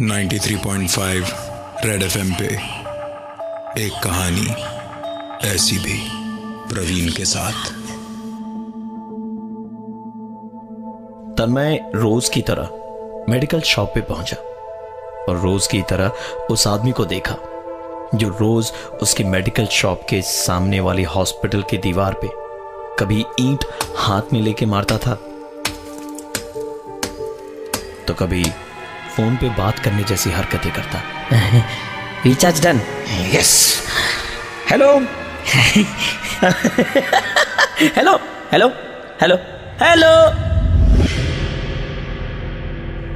93.5 red FM पे एक कहानी ऐसी भी, प्रवीण के साथ। तन्मय रोज की तरह मेडिकल शॉप पे पहुंचा और रोज की तरह उस आदमी को देखा जो रोज उसकी मेडिकल शॉप के सामने वाली हॉस्पिटल की दीवार पे कभी ईंट हाथ में लेके मारता था तो कभी फोन पे बात करने जैसी हरकतें करता। Recharge done. Yes. Hello hello hello hello hello.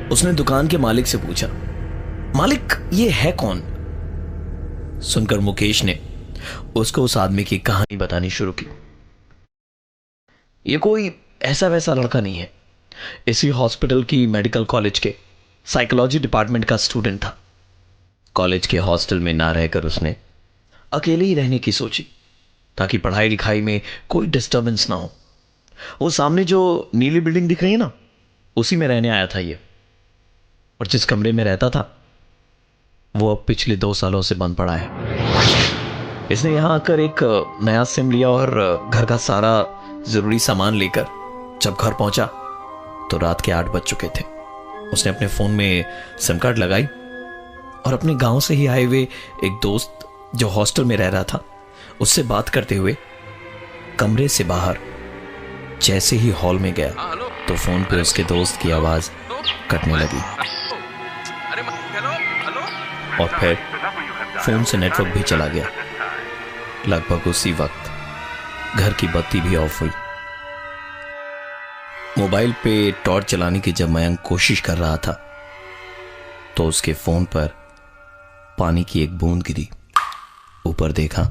उसने दुकान के मालिक से पूछा, मालिक ये है कौन? सुनकर मुकेश ने उसको उस आदमी की कहानी बतानी शुरू की। ये कोई ऐसा वैसा लड़का नहीं है, इसी हॉस्पिटल की मेडिकल कॉलेज के साइकोलॉजी डिपार्टमेंट का स्टूडेंट था। कॉलेज के हॉस्टल में ना रहकर उसने अकेले ही रहने की सोची ताकि पढ़ाई लिखाई में कोई डिस्टरबेंस ना हो। वो सामने जो नीली बिल्डिंग दिख रही है ना, उसी में रहने आया था ये। और जिस कमरे में रहता था वो अब पिछले 2 सालों से बंद पड़ा है। इसने यहां आकर एक नया सिम लिया और घर का सारा जरूरी सामान लेकर जब घर पहुंचा तो रात के 8 बज चुके थे। उसने अपने फोन में सिम कार्ड लगाई और अपने गांव से ही आए हुए एक दोस्त जो हॉस्टल में रह रहा था उससे बात करते हुए कमरे से बाहर जैसे ही हॉल में गया तो फोन पे उसके दोस्त की आवाज कटने लगी और फिर फोन से नेटवर्क भी चला गया। लगभग उसी वक्त घर की बत्ती भी ऑफ हुई। मोबाइल पे टॉर्च चलाने की जब मयंक कोशिश कर रहा था तो उसके फोन पर पानी की एक बूंद गिरी। ऊपर देखा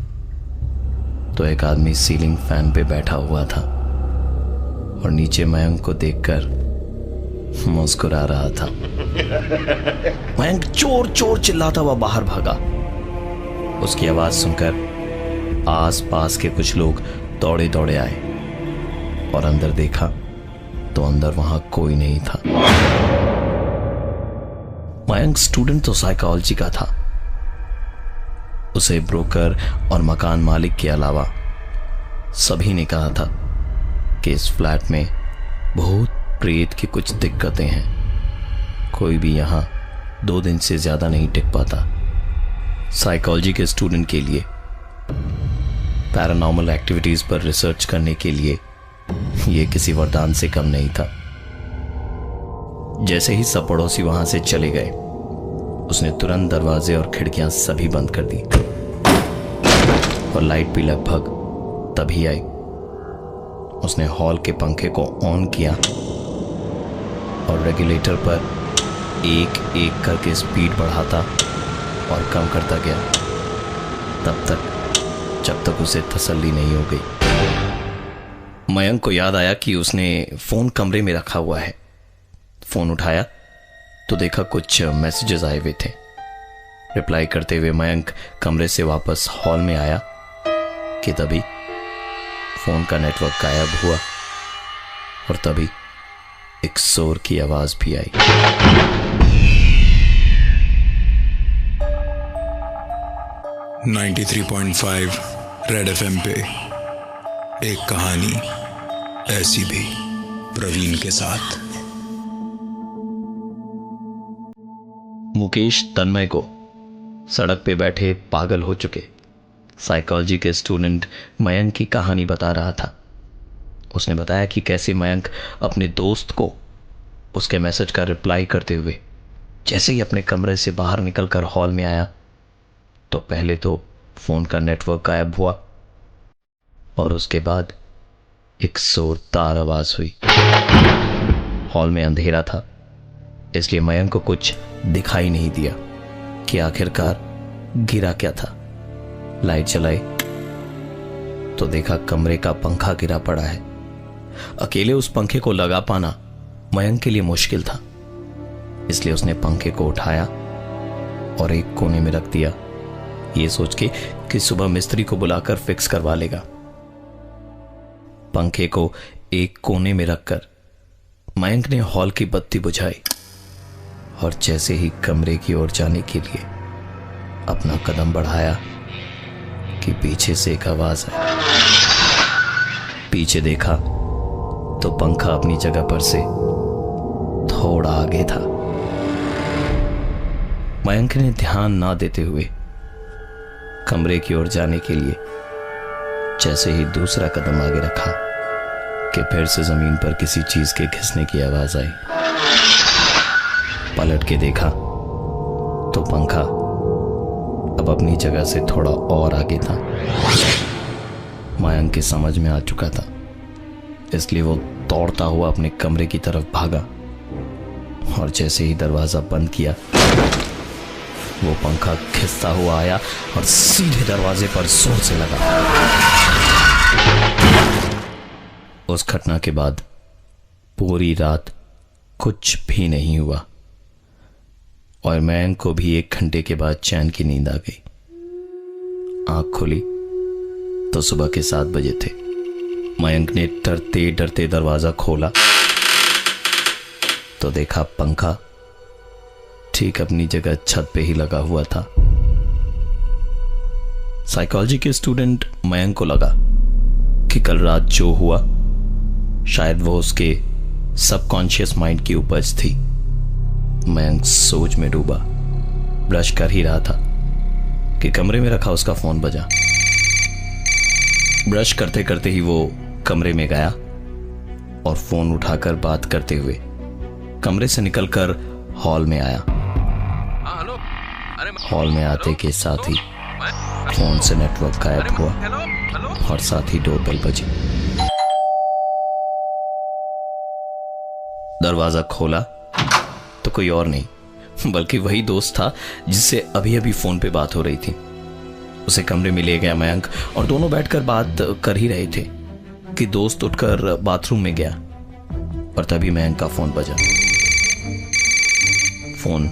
तो एक आदमी सीलिंग फैन पे बैठा हुआ था और नीचे मयंक को देखकर मुस्कुरा रहा था। मयंक चोर चोर चिल्लाता हुआ बाहर भागा। उसकी आवाज सुनकर आसपास के कुछ लोग दौड़े दौड़े आए और अंदर देखा तो अंदर वहां कोई नहीं था। मयंक स्टूडेंट तो साइकोलॉजी का था। उसे ब्रोकर और मकान मालिक के अलावा सभी ने कहा था कि इस फ्लैट में भूत प्रेत की कुछ दिक्कतें हैं। कोई भी यहां 2 दिन से ज्यादा नहीं टिक पाता। साइकोलॉजी के स्टूडेंट के लिए पैरानॉर्मल एक्टिविटीज पर रिसर्च करने के लिए यह किसी वरदान से कम नहीं था। जैसे ही सब पड़ोसी वहां से चले गए उसने तुरंत दरवाजे और खिड़कियां सभी बंद कर दी और लाइट भी लगभग तभी आई। उसने हॉल के पंखे को ऑन किया और रेगुलेटर पर एक एक करके स्पीड बढ़ाता और कम करता गया तब तक जब तक उसे तसल्ली नहीं हो गई। मयंक को याद आया कि उसने फोन कमरे में रखा हुआ है। फोन उठाया तो देखा कुछ मैसेजेस आए हुए थे। रिप्लाई करते हुए मयंक कमरे से वापस हॉल में आया कि तभी फोन का नेटवर्क गायब हुआ और तभी एक शोर की आवाज भी आई। नाइन्टी 93.5 रेड एफएम पे एक कहानी ऐसी भी, प्रवीण के साथ। मुकेश तन्मय को सड़क पे बैठे पागल हो चुके साइकोलॉजी के स्टूडेंट मयंक की कहानी बता रहा था। उसने बताया कि कैसे मयंक अपने दोस्त को उसके मैसेज का रिप्लाई करते हुए जैसे ही अपने कमरे से बाहर निकलकर हॉल में आया तो पहले तो फोन का नेटवर्क गायब हुआ और उसके बाद एक जोरदार आवाज हुई। हॉल में अंधेरा था इसलिए मयंक को कुछ दिखाई नहीं दिया कि आखिरकार गिरा क्या था। लाइट जलाई तो देखा कमरे का पंखा गिरा पड़ा है। अकेले उस पंखे को लगा पाना मयंक के लिए मुश्किल था, इसलिए उसने पंखे को उठाया और एक कोने में रख दिया, ये सोच के कि सुबह मिस्त्री को बुलाकर फिक्स करवा लेगा। पंखे को एक कोने में रखकर मयंक ने हॉल की बत्ती बुझाई। और जैसे ही कमरे की ओर जाने के लिए अपना कदम बढ़ाया कि पीछे से एक आवाज आई। पीछे देखा तो पंखा अपनी जगह पर से थोड़ा आगे था। मयंक ने ध्यान ना देते हुए कमरे की ओर जाने के लिए जैसे ही दूसरा कदम आगे रखा कि फिर से जमीन पर किसी चीज के घिसने की आवाज आई। पलट के देखा तो पंखा अब अपनी जगह से थोड़ा और आगे था। मयंक के समझ में आ चुका था, इसलिए वो दौड़ता हुआ अपने कमरे की तरफ भागा और जैसे ही दरवाजा बंद किया वो पंखा खिसता हुआ आया और सीधे दरवाजे पर जोर से लगा। उस घटना के बाद पूरी रात कुछ भी नहीं हुआ और मयंक को भी 1 घंटे के बाद चैन की नींद आ गई। आंख खुली तो सुबह के 7 बजे थे। मयंक ने डरते डरते दरवाजा खोला तो देखा पंखा ठीक अपनी जगह छत पे ही लगा हुआ था। साइकोलॉजी के स्टूडेंट मयंक को लगा कि कल रात जो हुआ शायद वो उसके सबकॉन्शियस माइंड की उपज थी। मयंक सोच में डूबा, ब्रश कर ही रहा था कि कमरे में रखा उसका फोन बजा। ब्रश करते करते ही वो कमरे में गया और फोन उठाकर बात करते हुए कमरे से निकलकर हॉल में आया। हॉल में आते के साथ ही फोन से नेटवर्क गायब हुआ और साथ ही डोरबेल बजी। दरवाजा खोला तो कोई और नहीं बल्कि वही दोस्त था जिससे अभी अभी फोन पे बात हो रही थी। उसे कमरे में ले गया मयंक और दोनों बैठकर बात कर ही रहे थे कि दोस्त उठकर बाथरूम में गया और तभी मयंक का फोन बजा। फोन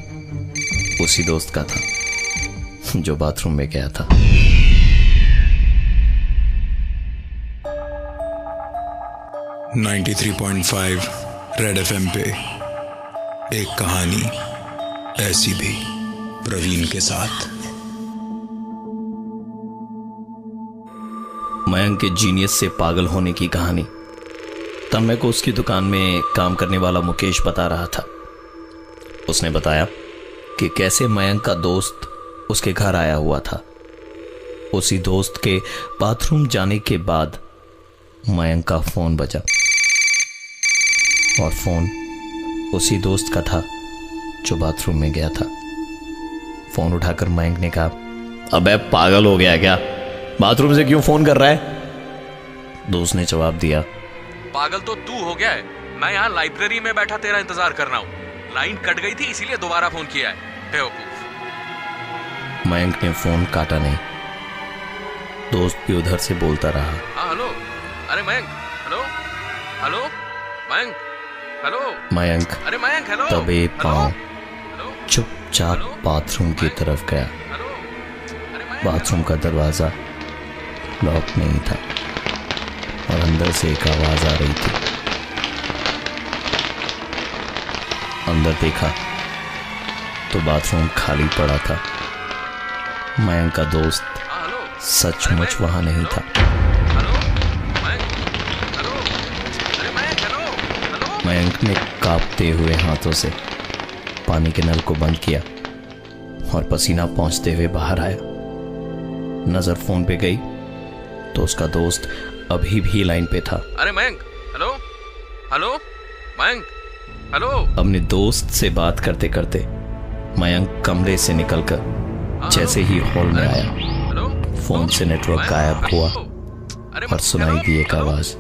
उसी दोस्त का था जो बाथरूम में गया था। .5 रेड एफएम पे एक कहानी ऐसी भी, प्रवीण के साथ। मयंक के जीनियस से पागल होने की कहानी तन्मय को उसकी दुकान में काम करने वाला मुकेश बता रहा था। उसने बताया कि कैसे मयंक का दोस्त उसके घर आया हुआ था। उसी दोस्त के बाथरूम जाने के बाद मयंक का फोन बजा और फोन उसी दोस्त का था जो बाथरूम में गया था। फोन उठाकर मयंक ने कहा, अबे पागल हो गया क्या, बाथरूम से क्यों फोन कर रहा है? दोस्त ने जवाब दिया, पागल तो तू हो गया है, मैं यहाँ लाइब्रेरी में बैठा तेरा इंतजार कर रहा हूँ। लाइन कट गई थी इसीलिए दोबारा फोन किया है, बेवकूफ। मयंक ने फोन काटा नहीं। दोस्त भी उधर से बोलता रहा, हाँ हेलो, अरे Mayank, hello hello Mayank, hello Mayank अरे मयंक, हेलो दबे पांव हेलो चुपचाप बाथरूम की तरफ गया। हेलो, अरे मयंक, बाथरूम का दरवाजा लॉक नहीं था और अंदर से एक आवाज आ रही थी। अंदर देखा तो बाथरूम खाली पड़ा था। मयंक का दोस्त हाँ हेलो, सचमुच वहां नहीं था। हेलो मयंक, हेलो अरे मयंक, हेलो हेलो। मयंक ने कांपते हुए हाथों से पानी के नल को बंद किया और पसीना पहुंचते हुए बाहर आया। नजर फोन पे गई तो उसका दोस्त अभी भी लाइन पे था। अरे Mayank, hello hello Mayank, hello. अपने दोस्त से बात करते करते मयंक कमरे से निकलकर जैसे ही हॉल में आया, हेलो, फोन से नेटवर्क गायब हुआ अरे और सुनाई दी एक हेलो, आवाज,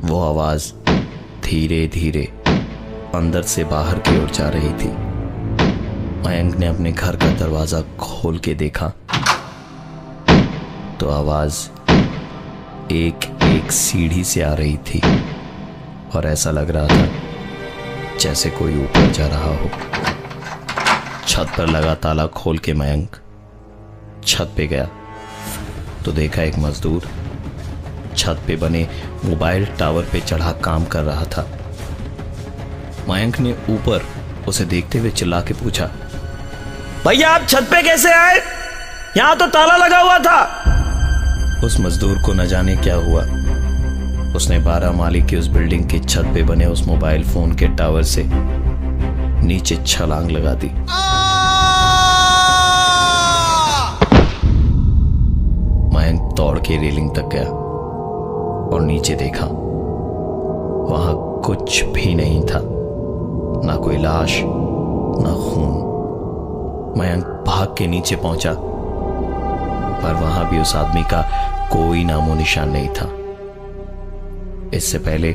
वो आवाज धीरे धीरे अंदर से बाहर की ओर जा रही थी। मयंक ने अपने घर का दरवाजा खोल के देखा तो आवाज एक एक सीढ़ी से आ रही थी और ऐसा लग रहा था जैसे कोई ऊपर जा रहा हो। छत पर लगा ताला खोल के मयंक छत पे गया तो देखा एक मजदूर छत पे बने मोबाइल टावर पे चढ़ा काम कर रहा था। मयंक ने ऊपर उसे देखते हुए चिल्ला के पूछा, भैया आप छत पे कैसे आए? यहां तो ताला लगा हुआ था। उस मजदूर को न जाने क्या हुआ। उसने 12 माले की उस बिल्डिंग की छत पे बने उस मोबाइल फोन के टावर से नीचे छलांग लगा दी। मयंक दौड़ के रेलिंग तक गया और नीचे देखा। वहां कुछ भी नहीं था, ना कोई लाश ना खून। मयंक भाग के नीचे पहुंचा, पर वहां भी उस आदमी का कोई नामो निशान नहीं था। इससे पहले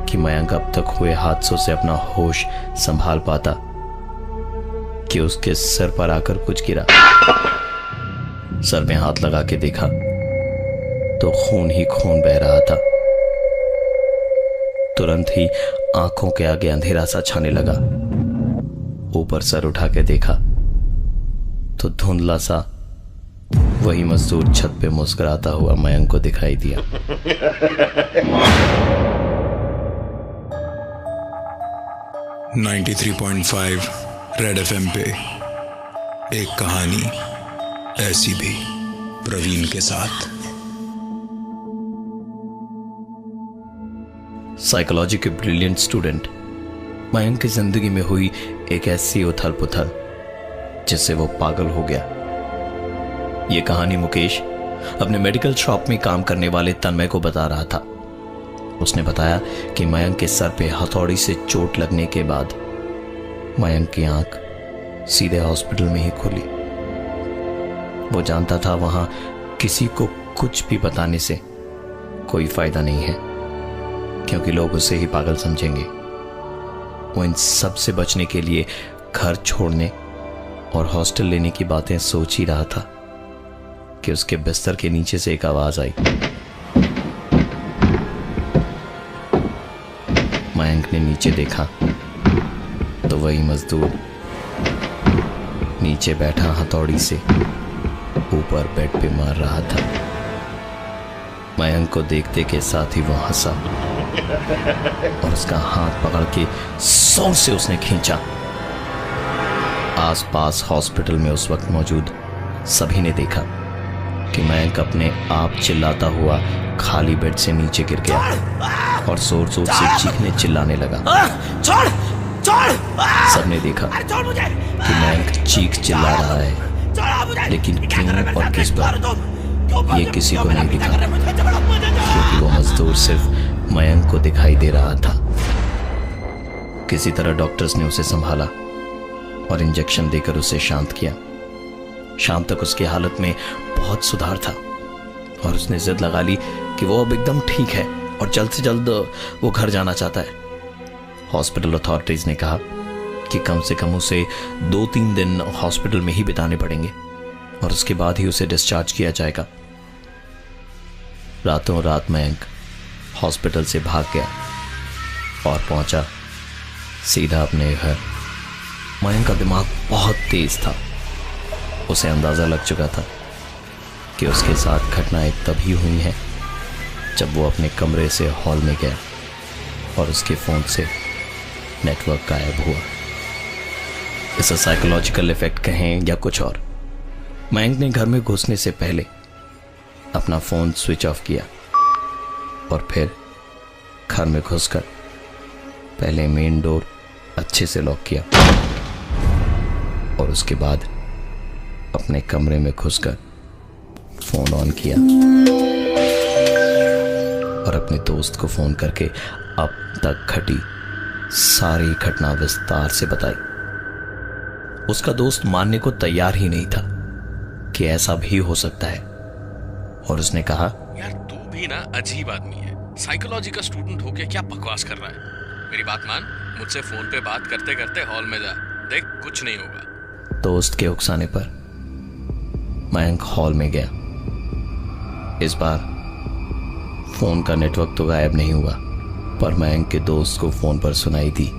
कि मयंक अब तक हुए हादसों से अपना होश संभाल पाता कि उसके सर पर आकर कुछ गिरा। सर में हाथ लगा के देखा तो खून ही खून बह रहा था। तुरंत ही आंखों के आगे अंधेरा सा छाने लगा। ऊपर सर उठा के देखा तो धुंधला सा वही मजदूर छत पे मुस्कुराता हुआ मयंक को दिखाई दिया। 93.5 रेड एफएम पे एक कहानी ऐसी भी, प्रवीण के साथ। साइकोलॉजी के ब्रिलियंट स्टूडेंट मयंक की जिंदगी में हुई एक ऐसी उथल पुथल जिससे वो पागल हो गया। यह कहानी मुकेश अपने मेडिकल शॉप में काम करने वाले तन्मय को बता रहा था। उसने बताया कि मयंक के सर पे हथौड़ी से चोट लगने के बाद मयंक की आंख सीधे हॉस्पिटल में ही खुली। वो जानता था वहां किसी को कुछ भी बताने से कोई फायदा नहीं है, क्योंकि लोग उसे ही पागल समझेंगे। वो इन सब से बचने के लिए घर छोड़ने और हॉस्टल लेने की बातें सोच ही रहा था कि उसके बिस्तर के नीचे से एक आवाज आई। मयंक ने नीचे देखा तो वही मजदूर नीचे बैठा हथौड़ी से ऊपर बेड पे मार रहा था। मयंक को देखते के साथ ही वो हंसा और उसका हाथ पकड़ के जोर से उसने खींचा। आसपास हॉस्पिटल में उस वक्त मौजूद सभी ने देखा कि मयंक अपने आप चिल्लाता हुआ खाली बेड से नीचे गिर गया और जोर जोर से चीखने चिल्लाने लगा। छोड़ छोड़। सबने देखा कि मयंक चीख चिल्ला रहा है, लेकिन क्यों और किस पर ये किसी को नहीं दिखा, क्योंकि वो मजदूर सिर्फ मयंक को दिखाई दे रहा था। किसी तरह डॉक्टर्स ने उसे संभाला और इंजेक्शन देकर उसे शांत किया। शाम तक उसकी हालत में बहुत सुधार था और उसने जिद लगा ली कि वो अब एकदम ठीक है और जल्द से जल्द वो घर जाना चाहता है। हॉस्पिटल अथॉरिटीज ने कहा कि कम से कम उसे 2-3 दिन हॉस्पिटल में ही बिताने पड़ेंगे और उसके बाद ही उसे डिस्चार्ज किया जाएगा। रातों रात मयंक हॉस्पिटल से भाग गया और पहुंचा सीधा अपने घर। मयंक का दिमाग बहुत तेज था। उसे अंदाजा लग चुका था कि उसके साथ घटनाएं तभी हुई हैं जब वो अपने कमरे से हॉल में गया और उसके फोन से नेटवर्क गायब हुआ। इसे साइकोलॉजिकल इफेक्ट कहें या कुछ और, मयंक ने घर में घुसने से पहले अपना फोन स्विच ऑफ किया और फिर घर में घुसकर पहले मेन डोर अच्छे से लॉक किया और उसके बाद अपने कमरे में घुसकर फोन ऑन किया और अपने दोस्त को फोन करके अब तक घटी सारी घटना विस्तार से बताई। उसका दोस्त मानने को तैयार ही नहीं था कि ऐसा भी हो सकता है और उसने कहा, यार तू भी ना अजीब आदमी है। साइकोलॉजी का स्टूडेंट होके क्या बकवास कर रहा है। मेरी बात मान, मुझसे फोन पे बात करते करते हॉल में जा, देख कुछ नहीं होगा। दोस्त के उकसाने पर मयंक हॉल में गया। इस बार फोन का नेटवर्क तो गायब नहीं हुआ, पर मयंक के दोस्त को फोन पर सुनाई दी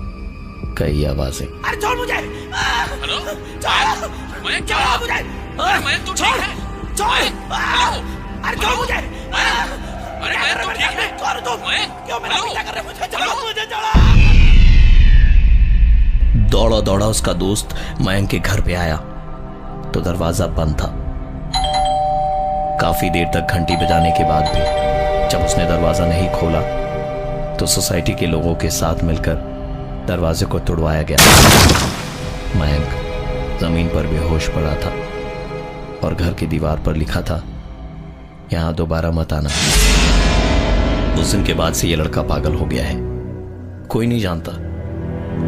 कई आवाजें। अरे छोड़ मुझे। हेलो मयंक, क्या हुआ? अरे मयंक तू ठीक है? छोड़। हेलो, अरे छोड़ मुझे। अरे मयंक तू ठीक है? मयंक क्यों मेरा पीछा कर रहे हो? मुझे छोड़ो। दौड़ा दौड़ा उसका दोस्त मयंक के घर पे आया तो दरवाजा बंद था। काफी देर तक घंटी बजाने के बाद भी जब उसने दरवाजा नहीं खोला तो सोसाइटी के लोगों के साथ मिलकर दरवाजे को तोड़वाया गया। मयंक जमीन पर बेहोश पड़ा था और घर की दीवार पर लिखा था, यहां दोबारा मत आना। उस दिन के बाद से यह लड़का पागल हो गया है। कोई नहीं जानता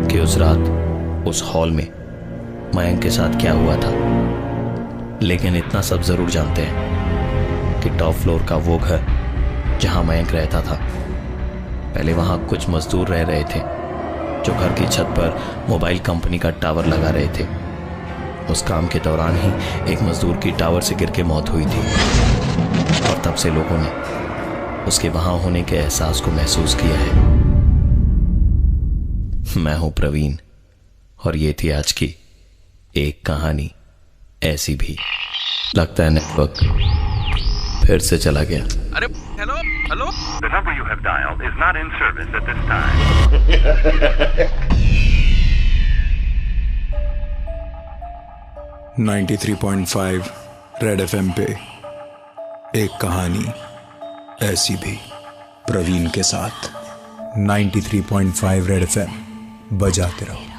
कि उस रात उस हॉल में मयंक के साथ क्या हुआ था, लेकिन इतना सब जरूर जानते हैं कि टॉप फ्लोर का वो घर जहां मयंक रहता था, पहले वहां कुछ मजदूर रह रहे थे जो घर की छत पर मोबाइल कंपनी का टावर लगा रहे थे। उस काम के दौरान ही एक मजदूर की टावर से गिर के मौत हुई थी और तब से लोगों ने उसके वहां होने के एहसास को महसूस किया है। मैं हूं प्रवीण और ये थी आज की एक कहानी ऐसी भी। लगता है नेटवर्क फिर से चला गया। अरे hello hello. The number you have dialed is not in service at this time. 93.5 red FM पे एक कहानी ऐसी भी, प्रवीण के साथ। 93.5 रेड एफएम बजाते रहो।